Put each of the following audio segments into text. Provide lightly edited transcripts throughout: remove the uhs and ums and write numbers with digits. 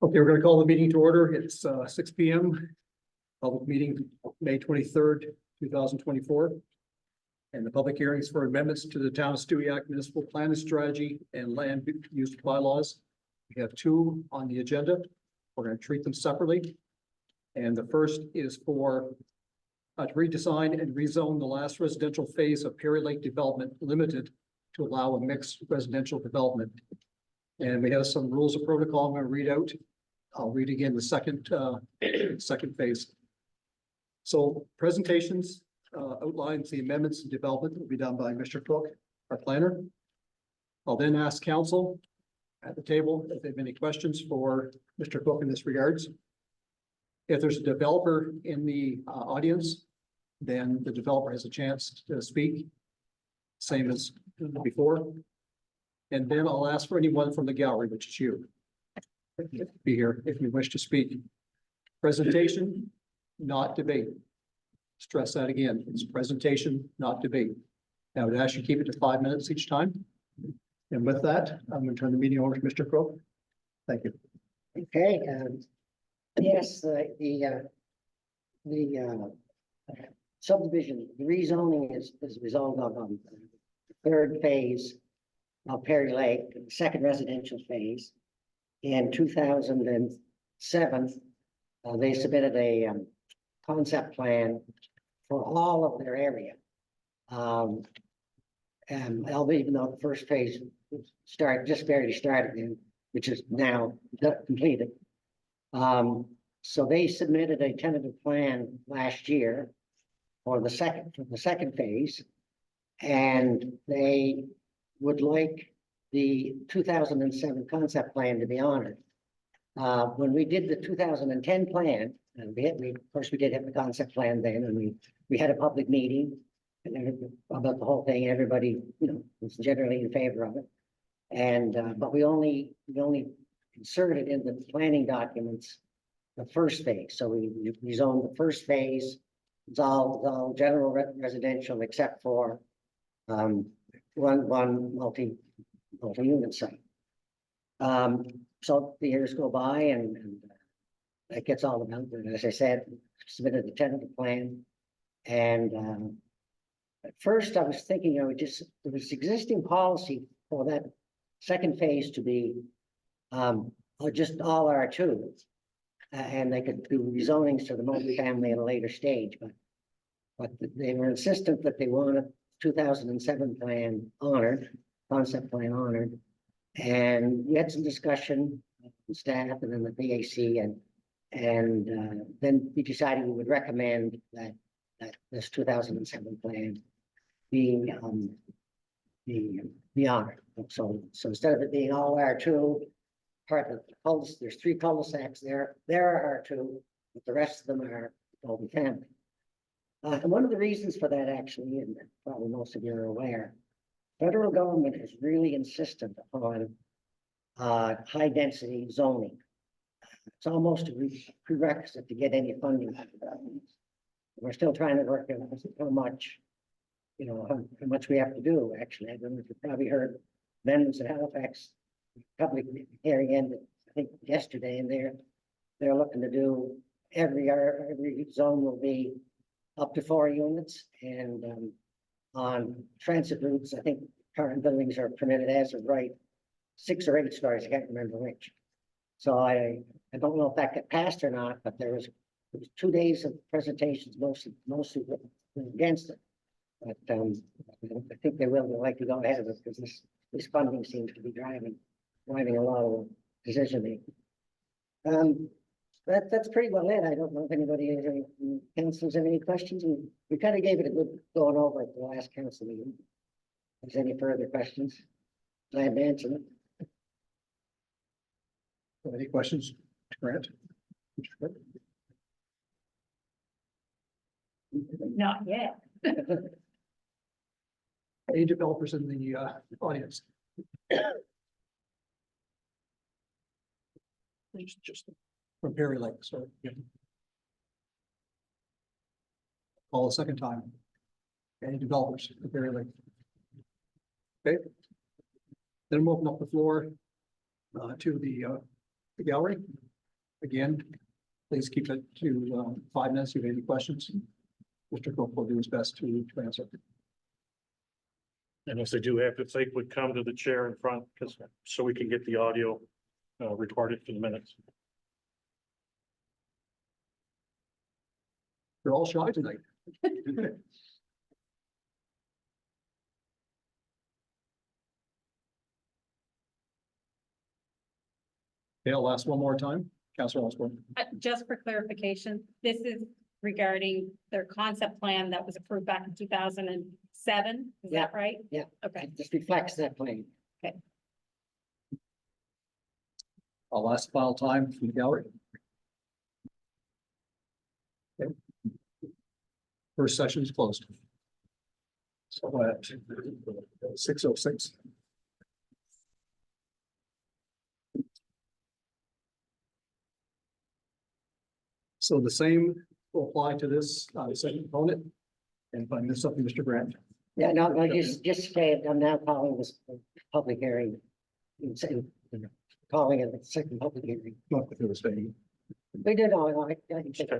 Okay, we're gonna call the meeting to order. It's 6 p.m. Public meeting, May 23rd, 2024. And the public hearings for amendments to the Town of Stewiacke Municipal Plan and Strategy and Land Use Bylaws. We have two on the agenda. We're gonna treat them separately. And the first is for to redesign and rezone the last residential phase of Perry Lake Development Limited to allow a mixed residential development. And we have some rules of protocol I'm going to read out. I'll read again the second phase. So presentations outlines the amendments and development will be done by Mr. Cook, our planner. I'll then ask council at the table if they have any questions for Mr. Cook in this regards. If there's a developer in the audience, then the developer has a chance to speak, same as before. And then I'll ask for anyone from the gallery, which is you. Be here if you wish to speak. Presentation, not debate. Stress that again. It's presentation, not debate. Now, I would ask you to keep it to 5 minutes each time. And with that, I'm going to turn the meeting over to Mr. Crowe. Thank you. Okay, yes, the subdivision, the rezoning is resolved on the third phase of Perry Lake, the second residential phase. In 2007, they submitted a concept plan for all of their area. And even though the first phase just barely started, which is now completed. So they submitted a tentative plan last year for the second phase, and they would like the 2007 concept plan to be honored. When we did the 2010 plan, and of course we did have the concept plan then, and we had a public meeting about the whole thing. Everybody, was generally in favor of it. And but we only inserted in the planning documents the first phase. So we zoned the first phase. It's all general residential except for one multi-unit site. So the years go by and that gets all about it. As I said, submitted the tentative plan. And at first I was thinking, there was existing policy for that second phase to be just all R2. And they could do rezonings to the multifamily at a later stage, but they were insistent that they wanted 2007 plan honored, concept plan honored. And we had some discussion with staff and then the BAC, and then we decided we would recommend that this 2007 plan be honored. So instead of it being all R2, part of the cul-de-sac, there's 3 cul-de-sacs there. There are R2, but the rest of them are multifamily. And one of the reasons for that, actually, and probably most of you are aware, federal government is really insistent on high density zoning. It's almost a prerequisite to get any funding. We're still trying to work out how much, how much we have to do. Actually, I don't know if you probably heard amendments at Halifax public hearing ended, I think, yesterday, and they're looking to do every zone will be up to 4 units, and on transit routes, I think current buildings are permitted as of right 6 or 8 stories. I can't remember which. So I don't know if that got passed or not, but there was 2 days of presentations, mostly against it. But I think they will likely go ahead of it because this funding seems to be driving a lot of decision making. That's pretty well it. I don't know if anybody has any councils have any questions. We kind of gave it a good going over at the last council meeting. If there's any further questions, glad to answer them. Any questions, Grant? Not yet. Any developers in the audience? Just from Perry Lake, so. Call a second time. Any developers from Perry Lake? Okay. Then we'll open up the floor to the gallery. again, please keep it to 5 minutes if you have any questions. Mr. Cook will do his best to answer. And if they do have, if they would come to the chair in front, because, so we can get the audio recorded for the minutes. You're all shy tonight. Okay, I'll ask one more time. Councilor Osborne. Just for clarification, this is regarding their concept plan that was approved back in 2007. Is Yeah. that right? Yeah. Okay. It just reflects that plan. I'll ask file time from the gallery. Okay. First session is closed. So at 6:06. So the same will apply to this second component. And if I miss something, Mr. Grant. Yeah, no, just say, I'm now calling this a public hearing. Calling it a second public hearing. Not if it was staying. We did all, I can check.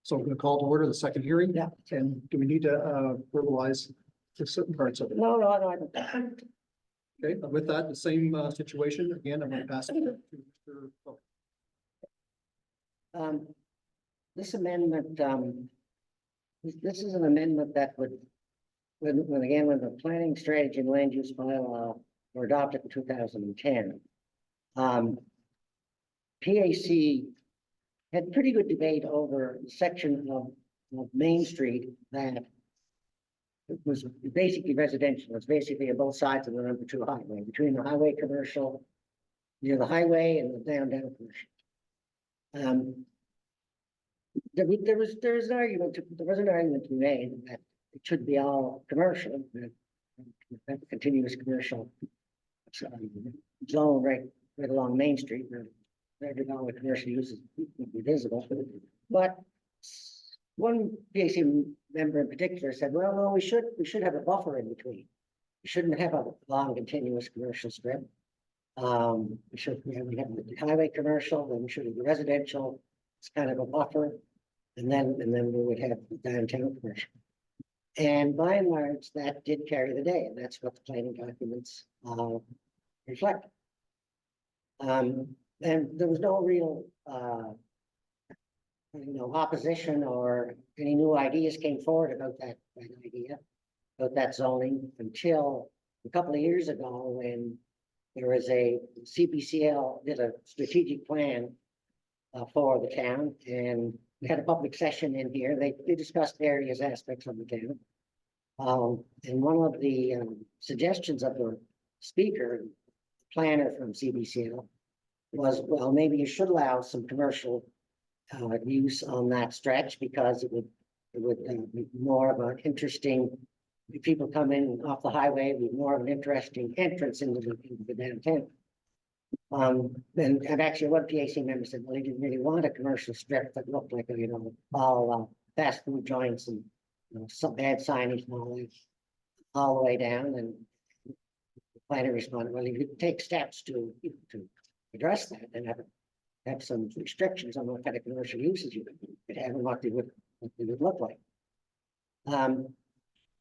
So we're going to call to order the second hearing. Yeah. And do we need to verbalize the certain parts of it? No, Okay, with that, the same situation, again, I'm going to pass it to Mr. Cook. This amendment, this is an amendment that would, when the planning strategy and land use bylaw were adopted in 2010. PAC had pretty good debate over a section of Main Street that was basically residential. It's basically on both sides of the number 2 highway, between the highway commercial, near the highway and the downtown commercial. There was an argument to be made that it should be all commercial, that continuous commercial zone right along Main Street, where every all the commercial uses would be visible. But one PAC member in particular said, well, no, we should have a buffer in between. We shouldn't have a long continuous commercial strip. We have the highway commercial, then we should have the residential. It's kind of a buffer. And then we would have downtown commercial. And by and large, that did carry the day, and that's what the planning documents reflect. And there was no real opposition or any new ideas came forward about that idea, about that zoning, until a couple of years ago when there was a CBCL did a strategic plan for the town, and we had a public session in here. They discussed various aspects of the town. And one of the suggestions of the speaker, planner from CBCL, was, well, maybe you should allow some commercial use on that stretch, because it would be more of an interesting, if people come in off the highway, be more of an interesting entrance into the downtown. And actually one PAC member said, well, he didn't really want a commercial strip that looked like, all fast food joints and, some bad signage and all the way down. And the planner responded, well, you could take steps to address that and have some restrictions on what kind of commercial uses you could have and what they would look like.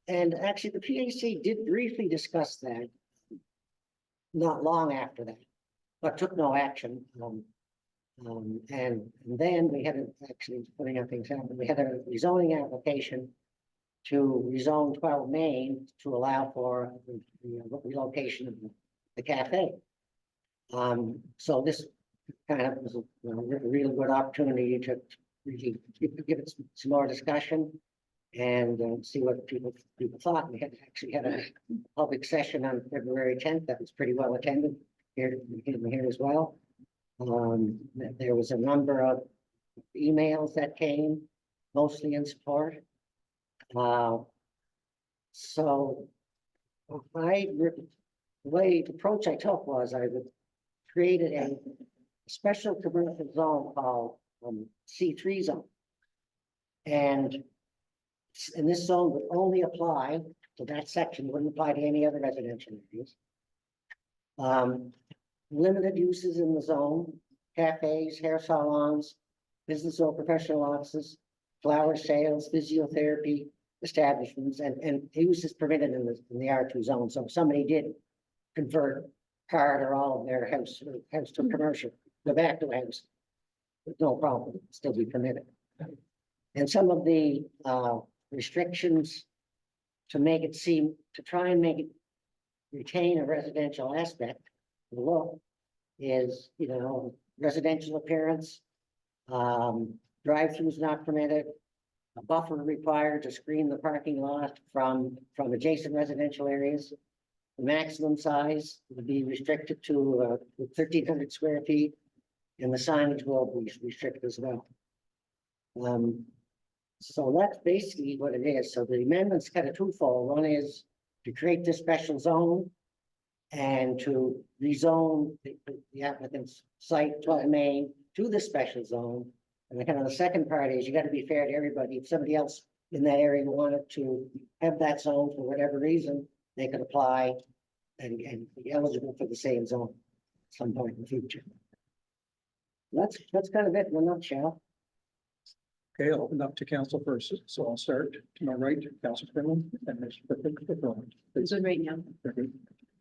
And actually the PAC did briefly discuss that not long after that, but took no action. And then we had actually putting up things happen. We had a rezoning application to rezone 12 Main to allow for the relocation of the cafe. So this kind of was a really good opportunity to really give it some more discussion and see what people thought. We had a public session on February 10th that was pretty well attended here as well. There was a number of emails that came, mostly in support. So the approach I took was I created a special commercial zone called C3 zone. And this zone would only apply to that section, wouldn't apply to any other residential areas. Limited uses in the zone, cafes, hair salons, business or professional offices, flower sales, physiotherapy establishments, and use is permitted in the R2 zone. So if somebody did convert part or all of their house to commercial, go back to a house, no problem, still be permitted. And some of the restrictions to make it seem, to try and make it retain a residential aspect of the law is, you know, residential appearance, drive-throughs not permitted, a buffer required to screen the parking lot from adjacent residential areas. The maximum size would be restricted to 1,300 square feet, and the signage will be restricted as well. So that's basically what it is. So the amendment's kind of twofold. One is to create this special zone and to rezone the applicant's site main to the special zone. And the kind of the second part is you got to be fair to everybody. If somebody else in that area wanted to have that zone for whatever reason, they could apply and be eligible for the same zone at some point in the future. That's kind of it in a nutshell. Okay, I'll open up to council first. So I'll start to my right, Council Quinlan, and Mr. Good right now.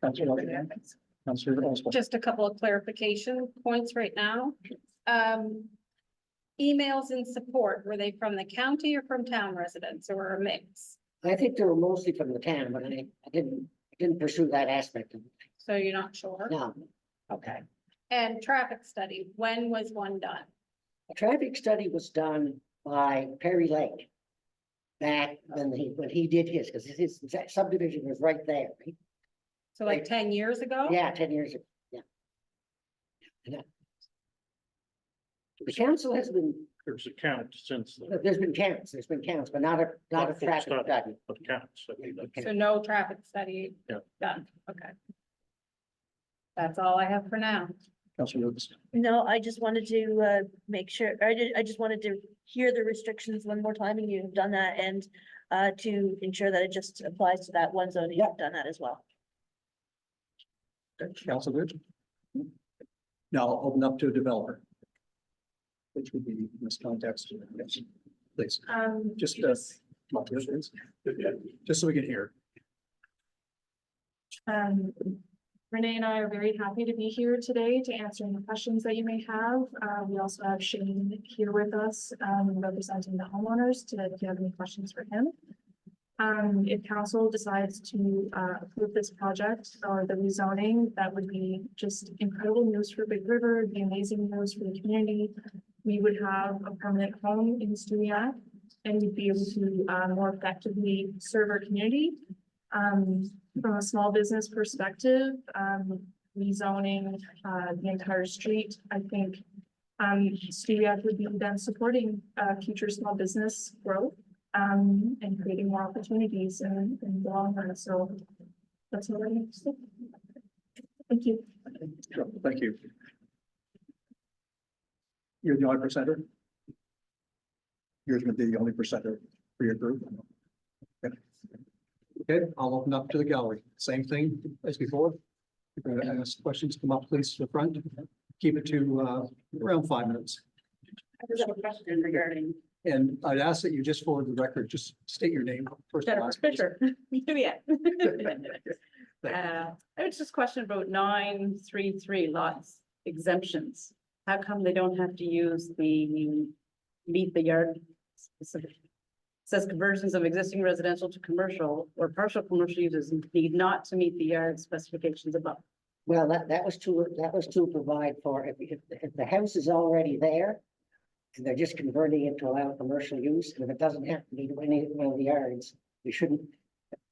Councilor Oswald. Just a couple of clarification points right now. Emails in support, were they from the county or from town residents or a mix? I think they were mostly from the town, but I didn't pursue that aspect of it. So you're not sure? No, Okay. And traffic study, when was one done? a traffic study was done by Perry Lake. Back when he did his, because his subdivision was right there, right? So like 10 years ago? Yeah, 10 years ago, yeah. Yeah. The council has been, There's a count since the there's been counts, but not a Not a full traffic study. study. counts. I mean, that's- So no traffic study Yeah. done, okay. That's all I have for now. Councilor Lucas. No, I just wanted to make sure, I just wanted to hear the restrictions one more time, and you've done that, and to ensure that it just applies to that one zone, you've done that as well. Councilor Good. Now I'll open up to a developer. Which would be in this context, yes, please, just, come up here, please. Just so we can hear. Renee and I are very happy to be here today to answer any questions that you may have. We also have Shane here with us, representing the homeowners if you have any questions for him. If council decides to approve this project or the rezoning, that would be just incredible news for Big River, it'd be amazing news for the community. We would have a permanent home in Stewiacke, and we'd be able to more effectively serve our community. From a small business perspective, rezoning the entire street, I think Stewiacke would be then supporting future small business growth and creating more opportunities in the long run. So that's what I have to say. Thank you. Sure, thank you. You're the only presenter? You're gonna be the only presenter for your group? Okay. Okay, I'll open up to the gallery. Same thing as before. If you're gonna ask questions, come up please to the front. Keep it to around 5 minutes. I just have a question regarding And I'd ask that you just for the record, just state your name first. and Jennifer last. Fisher. Yeah. I was just question about 933 lots exemptions. How come they don't have to use the meet the yard specific? It says conversions of existing residential to commercial or partial commercial uses need not to meet the yard specifications above. Well, that was to provide for, if the house is already there, and they're just converting it to allow commercial use, and if it doesn't have to be to any one of the yards, we shouldn't,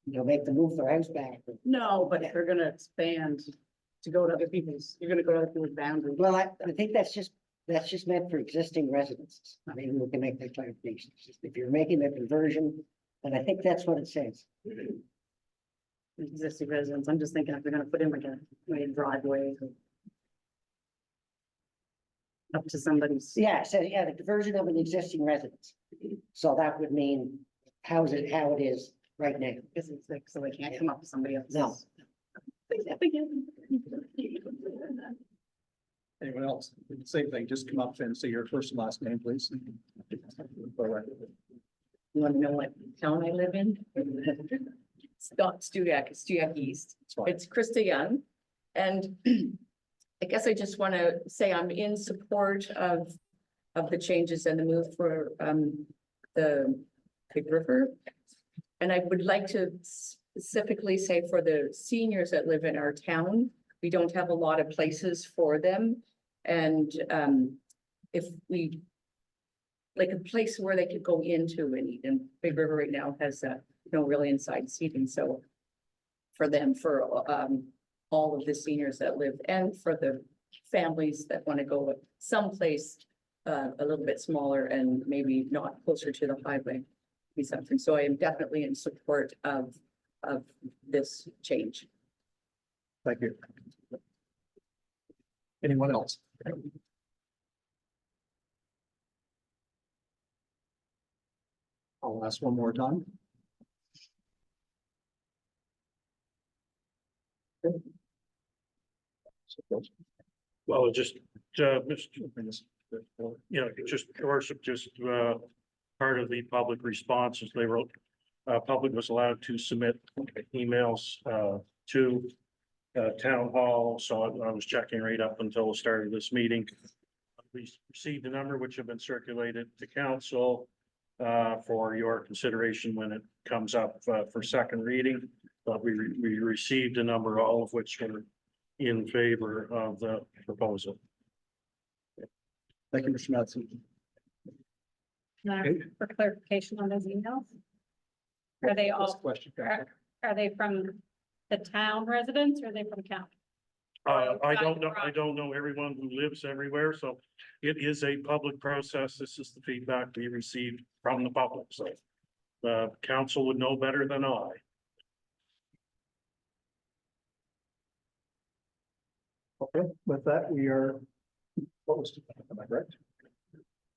make them move their house back. No, but if they're gonna expand to go to other people's, you're gonna go to other people's boundaries. Well, I think that's just meant for existing residences. I mean, we can make that clarification. It's just if you're making a conversion, and I think that's what it says. Existing residents, I'm just thinking if they're gonna put in like a driveway. Up to somebody's. Yeah, so yeah, the conversion of an existing residence. So that would mean how it is right now. Because it's like, so they can't come up to somebody else. No. Anyone else? Same thing, just come up and say your first and last name, please. All right. You want to know what town I live in? It's not Stuyak, it's Stuyak East. It's fine. It's Krista Young. And I guess I just want to say I'm in support of the changes and the move for the Big River. And I would like to specifically say for the seniors that live in our town, we don't have a lot of places for them. And if we, like a place where they could go into and eat, and Big River right now has no really inside seating, so for them, for all of the seniors that live, and for the families that want to go someplace a little bit smaller and maybe not closer to the highway, be something. So I am definitely in support of this change. Thank you. Anyone else? I'll ask one more time. Well, just, Mr. You know, just, or just, part of the public responses, they wrote, public was allowed to submit emails, to, town hall, so I was checking right up until the start of this meeting. We received a number which have been circulated to council, for your consideration when it comes up, for second reading. But we received a number, all of which were in favor of the proposal. Thank you, Mr. Madsen. Okay. For clarification on those emails? Are they What's the all, question? Catherine? are they from the town residents or are they from county? I don't know everyone who lives everywhere, so it is a public process. This is the feedback we received from the public, so. The council would know better than I. Okay, with that, we are closed. Am I correct?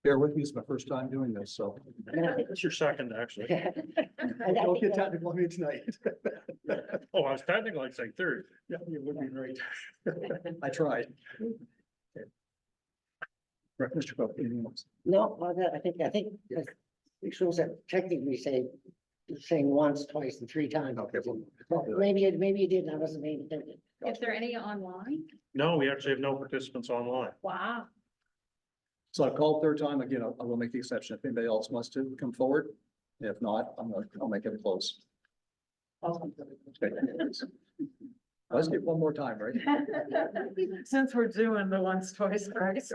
Bear with me, it's my first time doing this, so. It's your second, actually. Don't get technical on me tonight. Oh, I was technically like say third. Yeah, you would be great. I tried. Okay. Right, Mr. Cook, anything else? No, well, I think it shows that technically saying once, twice, and three times. Okay, well, Maybe you did, I wasn't paying attention. Is there any online? No, we actually have no participants online. Wow. So I've called third time, again, I will make the exception if anybody else wants to come forward. If not, I'll make it close. Okay. Let's get one more time, right? Since we're doing the once, twice, thrice.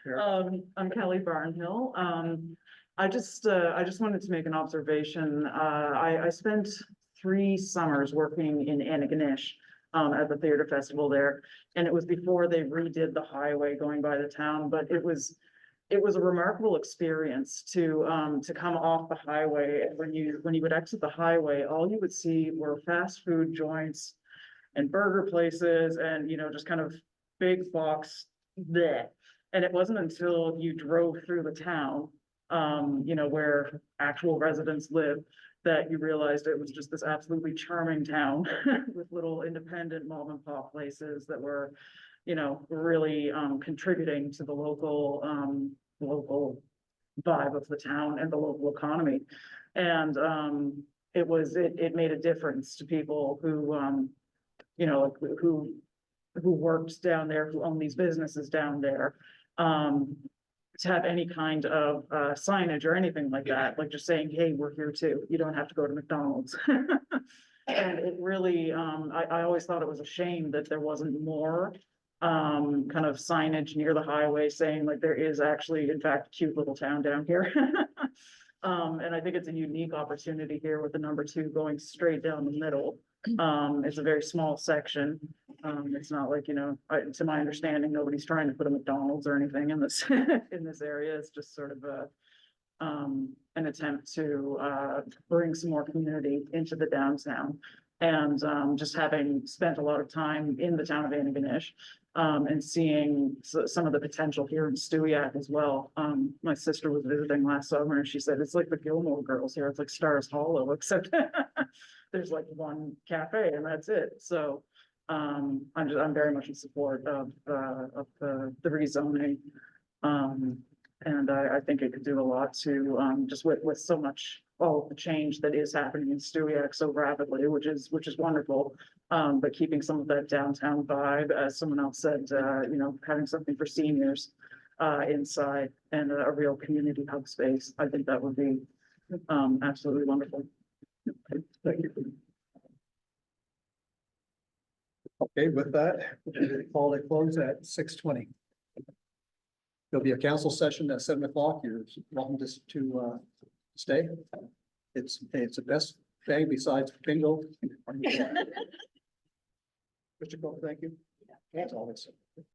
Yeah. I'm Kelly Barnhill. I just wanted to make an observation. I spent 3 summers working in Antigonish, at the theater festival there. And it was before they redid the highway going by the town, but it was a remarkable experience to come off the highway. And when you would exit the highway, all you would see were fast food joints and burger places and, just kind of big box there. And it wasn't until you drove through the town, where actual residents live, that you realized it was just this absolutely charming town with little independent mom and pop places that were, really contributing to the local vibe of the town and the local economy. And it made a difference to people who, who worked down there, who own these businesses down there. To have any kind of signage or anything like that, like just saying, hey, we're here too. You don't have to go to McDonald's. And it really, I always thought it was a shame that there wasn't more kind of signage near the highway saying like there is actually, in fact, a cute little town down here. And I think it's a unique opportunity here with the number 2 going straight down the middle. It's a very small section. It's not like, to my understanding, nobody's trying to put a McDonald's or anything in this, in this area. It's just sort of an attempt to, bring some more community into the downtown. And, just having spent a lot of time in the town of Antigonish, and seeing some of the potential here in Stewiacke as well. My sister was visiting last summer and she said, it's like the Gilmore Girls here. It's like Stars Hollow, except there's like one cafe and that's it. So, I'm very much in support of the rezoning. And I think it could do a lot to, just with so much, all of the change that is happening in Stewiacke so rapidly, which is wonderful. But keeping some of that downtown vibe, as someone else said, having something for seniors inside and a real community hub space, I think that would be absolutely wonderful. Thank you. Okay, with that, we'll call it close at 6:20. There'll be a council session at 7 o'clock. You're welcome to stay. It's the best thing besides bingo. Mr. Cole, thank you. That's all it's.